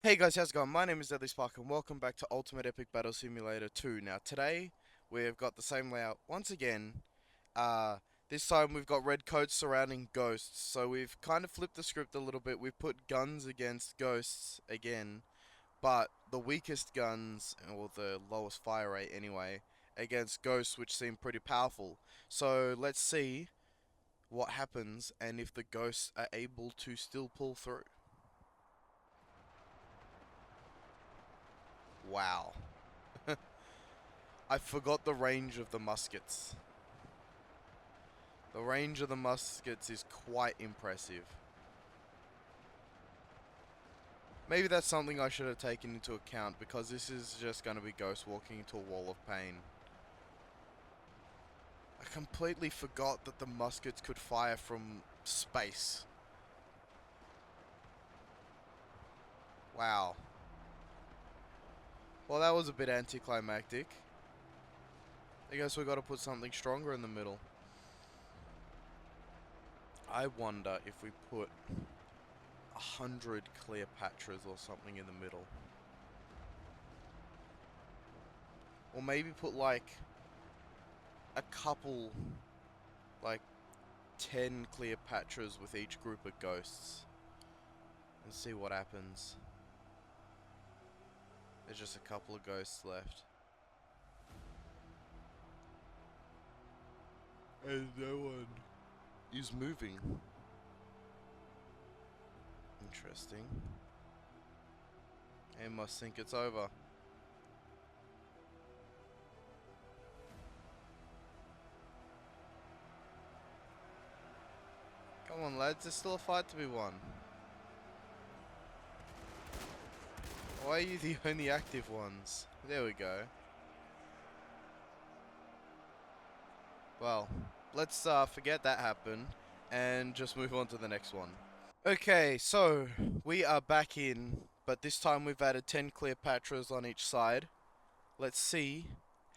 Hey guys, how's it going? My name is Deadly Spark and welcome back to Ultimate Epic Battle Simulator 2. Now today, we've got the same layout once again. This time we've got red coats surrounding ghosts. So we've kind of flipped the script a little bit. We've put guns against ghosts again, but the weakest guns, or the lowest fire rate anyway, against ghosts which seem pretty powerful. So let's see what happens and if the ghosts are able to still pull through. Wow. I forgot the range of the muskets. The range of the muskets is quite impressive. Maybe that's something I should have taken into account because this is just going to be Ghost walking into a wall of pain. I completely forgot that the muskets could fire from space. Wow. Well, that was a bit anticlimactic. I guess we got to put something stronger in the middle. I wonder if we put 100 Cleopatras or something in the middle. Or maybe put like a couple, like 10 Cleopatras with each group of ghosts and see what happens. There's just a couple of ghosts left. And no one is moving. Interesting. They must think it's over. Come on lads, there's still a fight to be won. Why are you the only active ones? There we go. Well, let's forget that happened and just move on to the next one. Okay, so we are back in, but this time we've added 10 Cleopatras on each side. Let's see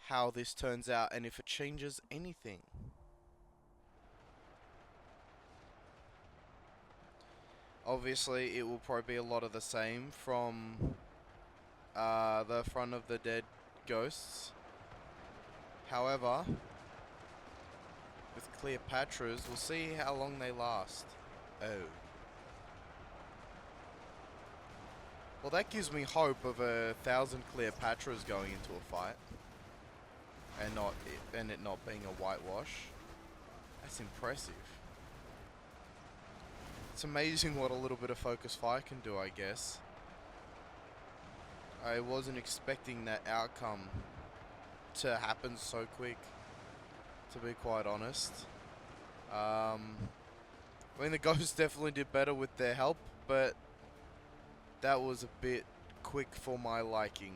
how this turns out and if it changes anything. Obviously, it will probably be a lot of the same from the front of the dead ghosts. However, with Cleopatras, we'll see how long they last. Oh. Well, that gives me hope of 1,000 Cleopatras going into a fight. And it not being a whitewash. That's impressive. It's amazing what a little bit of focus fire can do, I guess. I wasn't expecting that outcome to happen so quick, to be quite honest. I mean, the ghosts definitely did better with their help, but that was a bit quick for my liking.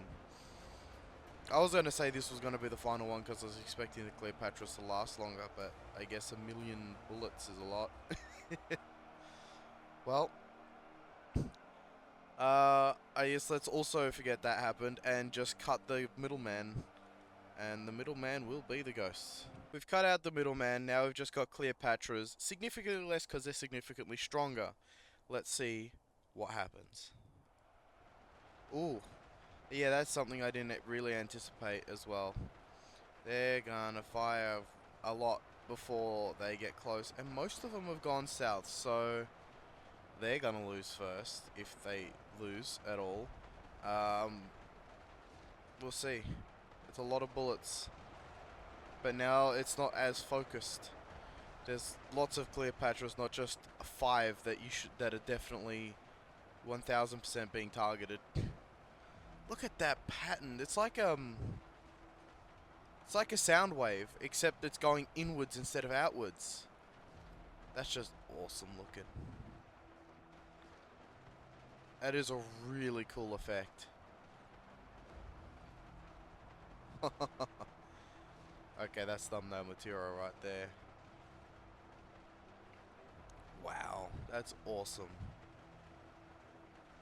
I was going to say this was going to be the final one because I was expecting the Cleopatras to last longer, but I guess 1,000,000 bullets is a lot. Well, I guess let's also forget that happened and just cut the middleman. And the middleman will be the ghosts. We've cut out the middleman, now we've just got Cleopatras. Significantly less because they're significantly stronger. Let's see what happens. Ooh. Yeah, that's something I didn't really anticipate as well. They're gonna fire a lot before they get close. And most of them have gone south, so they're gonna lose first, if they lose at all. We'll see. It's a lot of bullets. But now it's not as focused. There's lots of Cleopatras, not just 5 that that are definitely 1000% being targeted. Look at that pattern. It's like a sound wave, except it's going inwards instead of outwards. That's just awesome looking. That is a really cool effect. Okay, that's thumbnail material right there. Wow, that's awesome.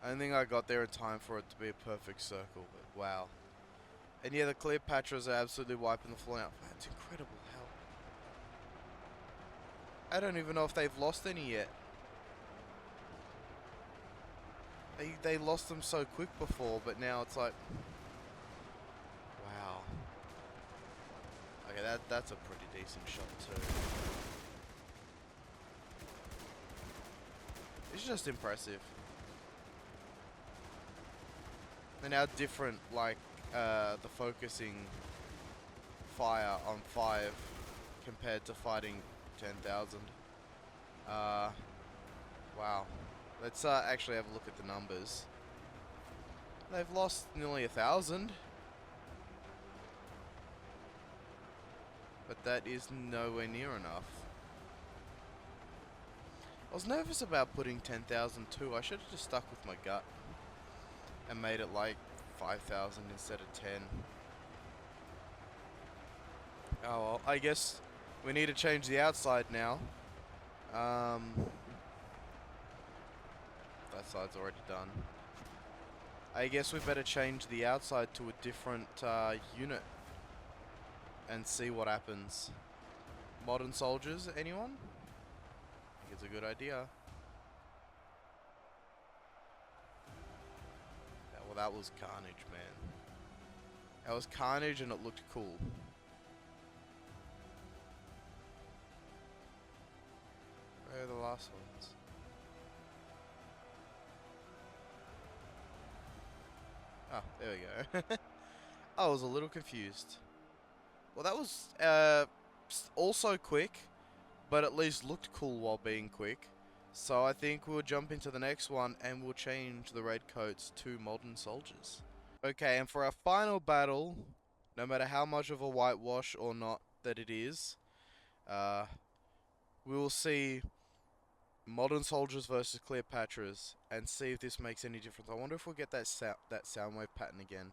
I don't think I got there in time for it to be a perfect circle, but wow. And yeah, the Cleopatras are absolutely wiping the floor out. That's incredible help. I don't even know if they've lost any yet. They lost them so quick before, but now it's like, wow. Okay, that's a pretty decent shot too. It's just impressive. And how different, like, the focusing fire on 5 compared to fighting 10,000. Wow. Let's actually have a look at the numbers. They've lost nearly 1,000. But that is nowhere near enough. I was nervous about putting 10,000 too. I should have just stuck with my gut and made it like 5,000 instead of 10. Oh well, I guess we need to change the outside now. That side's already done. I guess we better change the outside to a different unit and see what happens. Modern soldiers, anyone? I think it's a good idea. Well, that was carnage, man. That was carnage and it looked cool. Where are the last ones? Oh, there we go. I was a little confused. Well, that was also quick, but at least looked cool while being quick. So I think we'll jump into the next one and we'll change the redcoats to modern soldiers. Okay, and for our final battle, no matter how much of a whitewash or not that it is, we will see modern soldiers versus Cleopatras and see if this makes any difference. I wonder if we'll get that sound wave pattern again.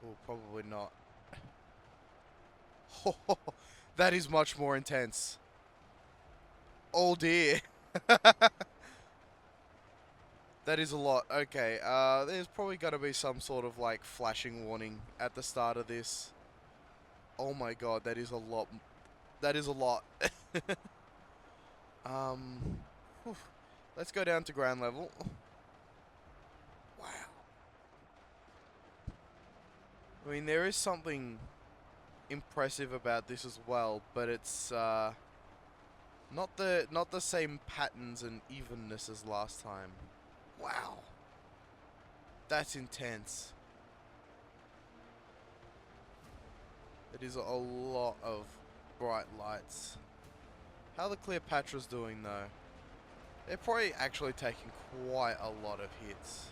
Oh, probably not. That is much more intense. Oh dear. That is a lot. Okay, there's probably got to be some sort of like flashing warning at the start of this. Oh my god, that is a lot. That is a lot. Whew. Let's go down to ground level. Wow. I mean, there is something impressive about this as well, but it's not the same patterns and evenness as last time. Wow. That's intense. It is a lot of bright lights. How are the Cleopatras doing though? They're probably actually taking quite a lot of hits.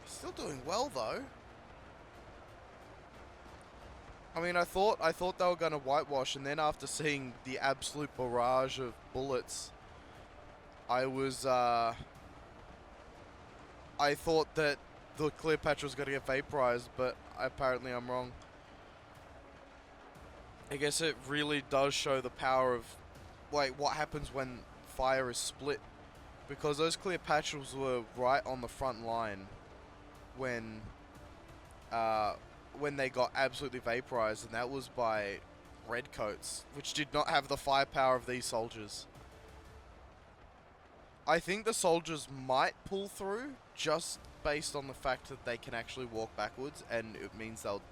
Still doing well though. I mean, I thought they were gonna whitewash, and then after seeing the absolute barrage of bullets, I thought that the Cleopatra was gonna get vaporized, but apparently I'm wrong. I guess it really does show the power of, like, what happens when fire is split, because those Cleopatras were right on the front line when they got absolutely vaporized, and that was by redcoats, which did not have the firepower of these soldiers. I think the soldiers might pull through just based on the fact that they can actually walk backwards, and it means they'll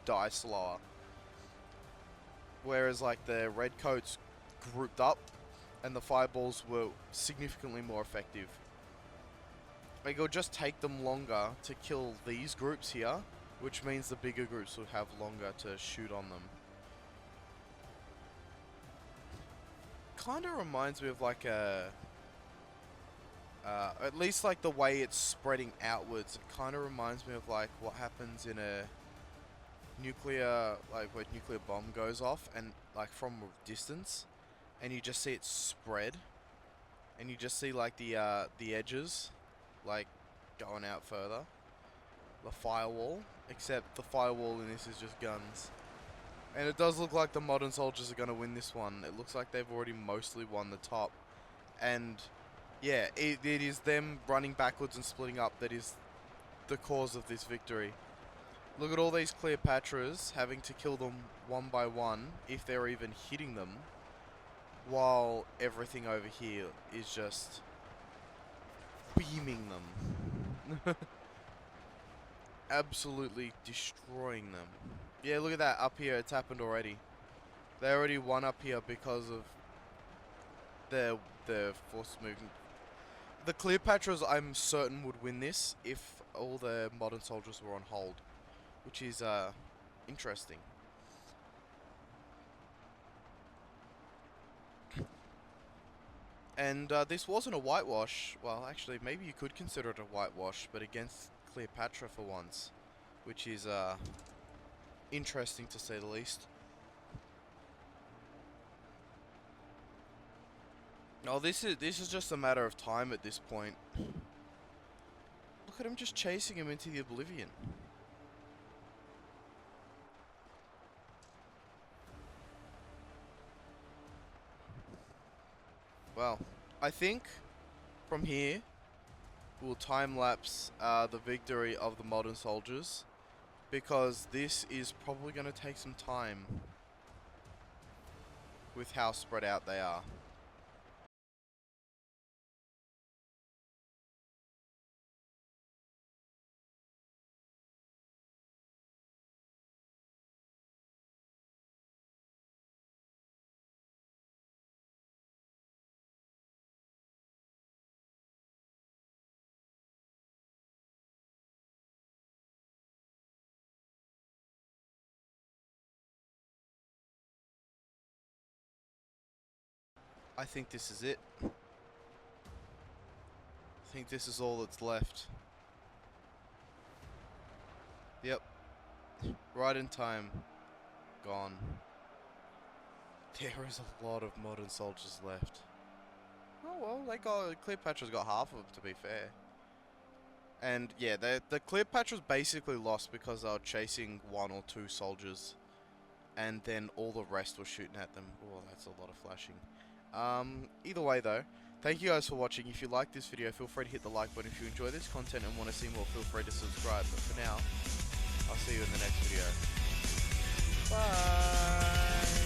die slower. Whereas like the redcoats grouped up and the fireballs were significantly more effective. Like, it'll just take them longer to kill these groups here, which means the bigger groups will have longer to shoot on them. Kind of reminds me of like a... at least like the way it's spreading outwards, it kind of reminds me of like what happens in a nuclear, like where nuclear bomb goes off and like from a distance, and you just see it spread, and you just see like the edges like going out further. The firewall, except the firewall in this is just guns. And it does look like the modern soldiers are going to win this one. It looks like they've already mostly won the top. And yeah, it is them running backwards and splitting up that is the cause of this victory. Look at all these Cleopatras having to kill them one by one, if they're even hitting them, while everything over here is just beaming them. Absolutely destroying them. Yeah, look at that. Up here, it's happened already. They already won up here because of their force movement. The Cleopatras, I'm certain, would win this if all the modern soldiers were on hold, which is interesting. And this wasn't a whitewash. Well, actually, maybe you could consider it a whitewash, but against Cleopatra for once, which is interesting to say the least. Oh, this is just a matter of time at this point. Look at him just chasing him into the oblivion. Well, I think from here we'll time lapse the victory of the modern soldiers, because this is probably going to take some time with how spread out they are. I think this is it. I think this is all that's left. Yep. Right in time. Gone. There is a lot of modern soldiers left. Oh well, Cleopatra's got half of them, to be fair. And yeah, the Cleopatra's basically lost because they were chasing one or two soldiers, and then all the rest were shooting at them. Oh, that's a lot of flashing. Either way though, thank you guys for watching. If you like this video, feel free to hit the like button. If you enjoy this content and want to see more, feel free to subscribe. But for now, I'll see you in the next video. Bye!